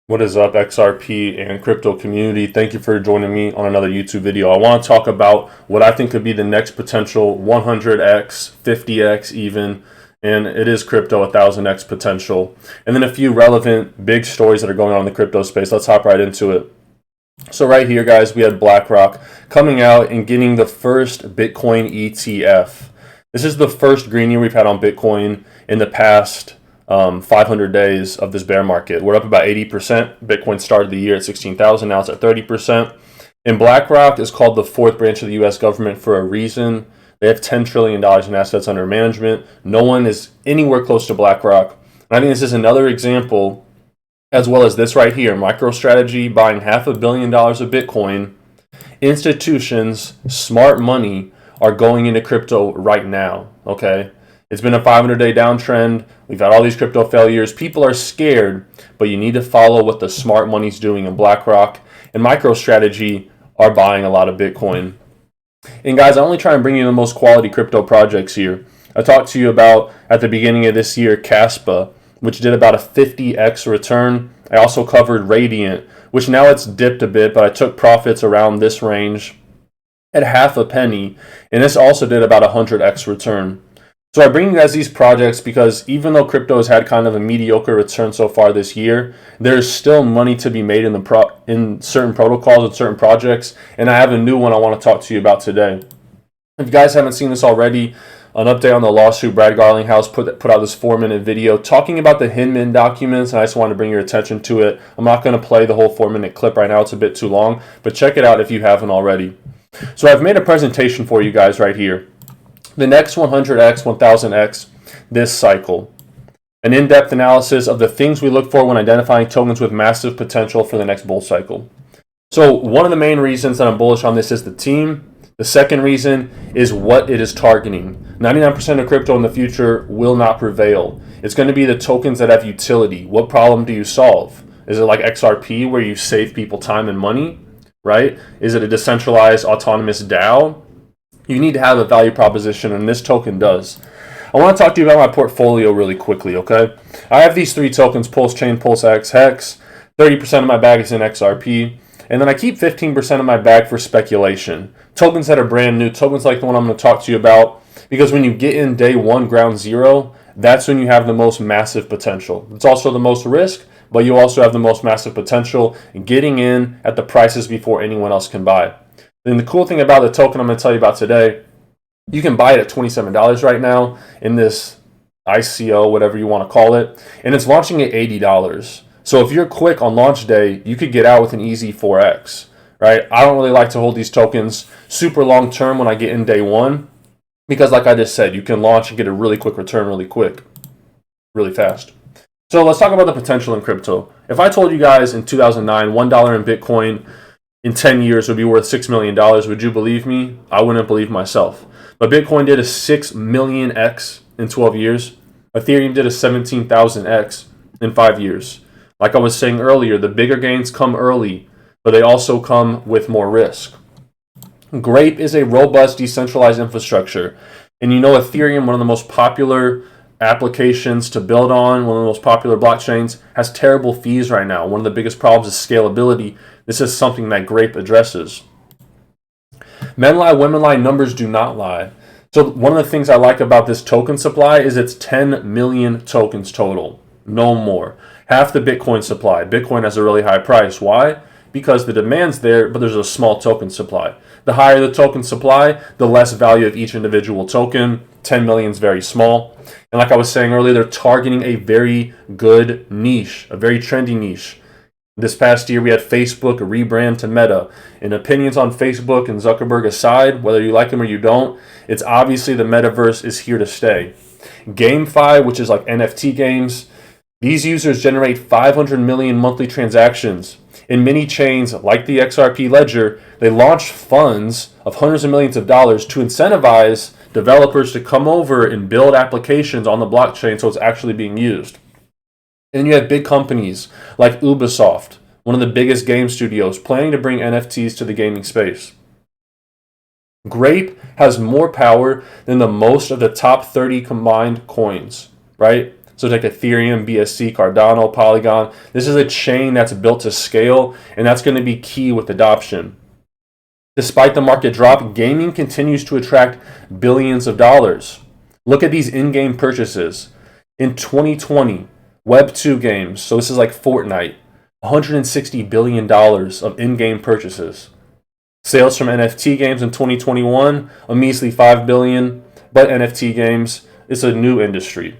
What is up, XRP and crypto community? Thank you for joining me on another YouTube video. I want to talk about what I think could be the next potential 100x, 50x even, and it is crypto 1000x potential. And then a few relevant big stories that are going on in the crypto space. Let's hop right into it. So right here, guys, we had BlackRock coming out and getting the first Bitcoin ETF. This is the first green year we've had on Bitcoin in the past 500 days of this bear market. We're up about 80%. Bitcoin started the year at 16,000. Now it's at 30%. And BlackRock is called the fourth branch of the U.S. government for a reason. They have $10 trillion in assets under management. No one is anywhere close to BlackRock. And I think this is another example, as well as this right here, MicroStrategy buying $500 million of Bitcoin. Institutions, smart money, are going into crypto right now, okay? It's been a 500-day downtrend. We've had all these crypto failures. People are scared, but you need to follow what the smart money's doing. And BlackRock and MicroStrategy are buying a lot of Bitcoin. And guys, I only try and bring you the most quality crypto projects here. I talked to you about, at the beginning of this year, Caspa, which did about a 50x return. I also covered Radiant, which now it's dipped a bit, but I took profits around this range at half a penny. And this also did about a 100x return. So I bring you guys these projects because even though crypto has had kind of a mediocre return so far this year, there's still money to be made in certain protocols and certain projects. And I have a new one I want to talk to you about today. If you guys haven't seen this already, an update on the lawsuit. Brad Garlinghouse put out this 4-minute video talking about the Hinman documents, and I just wanted to bring your attention to it. I'm not going to play the whole 4-minute clip right now. It's a bit too long, but check it out if you haven't already. So I've made a presentation for you guys right here. The next 100x, 1000x this cycle. An in-depth analysis of the things we look for when identifying tokens with massive potential for the next bull cycle. So one of the main reasons that I'm bullish on this is the team. The second reason is what it is targeting. 99% of crypto in the future will not prevail. It's going to be the tokens that have utility. What problem do you solve? Is it like XRP where you save people time and money, right? Is it a decentralized autonomous DAO? You need to have a value proposition, and this token does. I want to talk to you about my portfolio really quickly, okay? I have these 3 tokens, Pulse Chain, Pulse X, Hex. 30% of my bag is in XRP. And then I keep 15% of my bag for speculation. Tokens that are brand new, tokens like the one I'm going to talk to you about. Because when you get in day 1, ground zero, that's when you have the most massive potential. It's also the most risk, but you also have the most massive potential in getting in at the prices before anyone else can buy. And the cool thing about the token I'm going to tell you about today, you can buy it at $27 right now in this ICO, whatever you want to call it, and it's launching at $80. So if you're quick on launch day, you could get out with an easy 4x, right? I don't really like to hold these tokens super long term when I get in day 1, because like I just said, you can launch and get a really quick return really quick, really fast. So let's talk about the potential in crypto. If I told you guys in 2009, $1 in Bitcoin in 10 years would be worth $6 million, would you believe me? I wouldn't believe myself. But Bitcoin did a 6 million X in 12 years. Ethereum did a 17,000X in 5 years. Like I was saying earlier, the bigger gains come early, but they also come with more risk. Grape is a robust decentralized infrastructure. And you know Ethereum, one of the most popular applications to build on, one of the most popular blockchains, has terrible fees right now. One of the biggest problems is scalability. This is something that Grape addresses. Men lie, women lie, numbers do not lie. So one of the things I like about this token supply is it's 10 million tokens total, no more. Half the Bitcoin supply. Bitcoin has a really high price. Why? Because the demand's there, but there's a small token supply. The higher the token supply, the less value of each individual token. 10 million is very small. And like I was saying earlier, they're targeting a very good niche, a very trendy niche. This past year, we had Facebook rebrand to Meta. And opinions on Facebook and Zuckerberg aside, whether you like them or you don't, it's obviously the metaverse is here to stay. GameFi, which is like NFT games, these users generate 500 million monthly transactions. In many chains, like the XRP ledger, they launch funds of hundreds of millions of dollars to incentivize developers to come over and build applications on the blockchain so it's actually being used. And then you have big companies like Ubisoft, one of the biggest game studios, planning to bring NFTs to the gaming space. Grape has more power than the most of the top 30 combined coins, right? So take Ethereum, BSC, Cardano, Polygon. This is a chain that's built to scale, and that's going to be key with adoption. Despite the market drop, gaming continues to attract billions of dollars. Look at these in-game purchases. In 2020, Web2 games, so this is like Fortnite, $160 billion of in-game purchases. Sales from NFT games in 2021, a measly $5 billion, but NFT games is a new industry.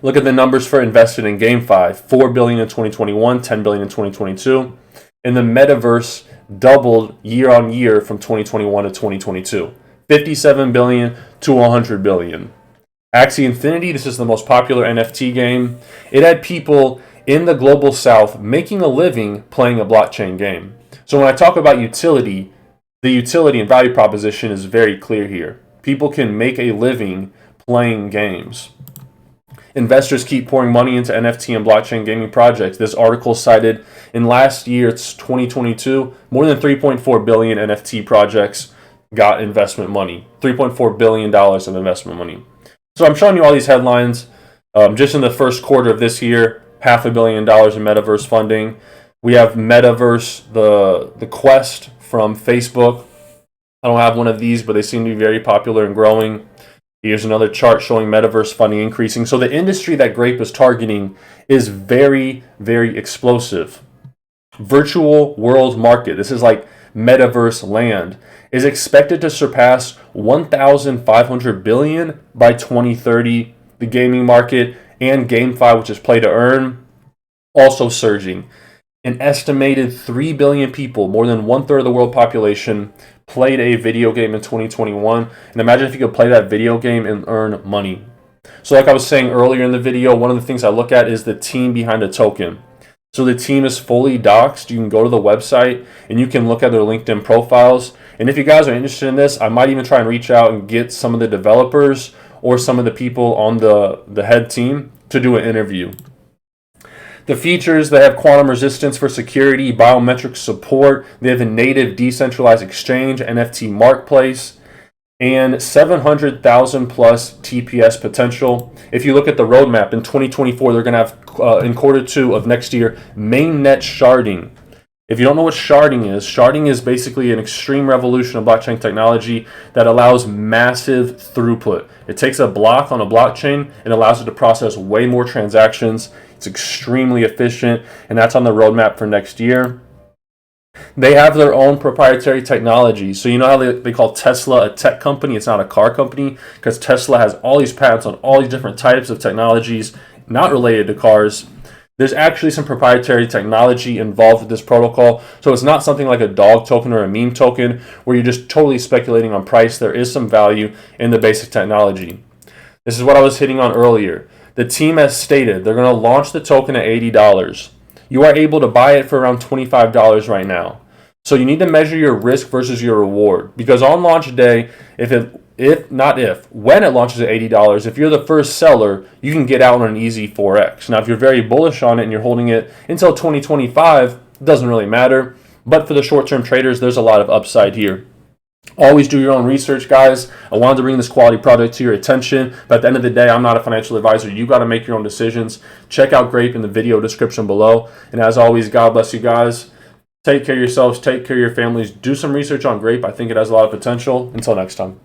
Look at the numbers for invested in GameFi, $4 billion in 2021, $10 billion in 2022. And the metaverse doubled year on year from 2021 to 2022, $57 billion to $100 billion. Axie Infinity, this is the most popular NFT game. It had people in the global south making a living playing a blockchain game. So when I talk about utility, the utility and value proposition is very clear here. People can make a living playing games. Investors keep pouring money into NFT and blockchain gaming projects. This article cited in last year, it's 2022, more than 3.4 billion NFT projects got investment money. $3.4 billion of investment money. So I'm showing you all these headlines. Just in the first quarter of this year, $500 million in metaverse funding. We have Metaverse, the Quest from Facebook. I don't have one of these, but they seem to be very popular and growing. Here's another chart showing metaverse funding increasing. So the industry that Grape is targeting is very, very explosive. Virtual world market, this is like metaverse land, is expected to surpass 1,500 billion by 2030. The gaming market and GameFi, which is play to earn, also surging. An estimated 3 billion people, more than 1/3 of the world population, played a video game in 2021. And imagine if you could play that video game and earn money. So like I was saying earlier in the video, one of the things I look at is the team behind a token. So the team is fully doxed. You can go to the website and you can look at their LinkedIn profiles. And if you guys are interested in this, I might even try and reach out and get some of the developers or some of the people on the head team to do an interview. The features, they have quantum resistance for security, biometric support, they have a native decentralized exchange, NFT marketplace, and 700,000 plus TPS potential. If you look at the roadmap, in 2024, they're going to have, in Q2 of next year, mainnet sharding. If you don't know what sharding is basically an extreme revolution of blockchain technology that allows massive throughput. It takes a block on a blockchain and allows it to process way more transactions. It's extremely efficient, and that's on the roadmap for next year. They have their own proprietary technology. So you know how they call Tesla a tech company? It's not a car company, because Tesla has all these patents on all these different types of technologies not related to cars. There's actually some proprietary technology involved with this protocol. So it's not something like a dog token or a meme token where you're just totally speculating on price. There is some value in the basic technology. This is what I was hitting on earlier. The team has stated they're going to launch the token at $80. You are able to buy it for around $25 right now. So you need to measure your risk versus your reward. Because on launch day, when it launches at $80, if you're the first seller, you can get out on an easy 4x. Now, if you're very bullish on it and you're holding it until 2025, it doesn't really matter. But for the short-term traders, there's a lot of upside here. Always do your own research, guys. I wanted to bring this quality product to your attention, but at the end of the day, I'm not a financial advisor. You got to make your own decisions. Check out Grape in the video description below. And as always, God bless you guys. Take care of yourselves. Take care of your families. Do some research on Grape. I think it has a lot of potential. Until next time.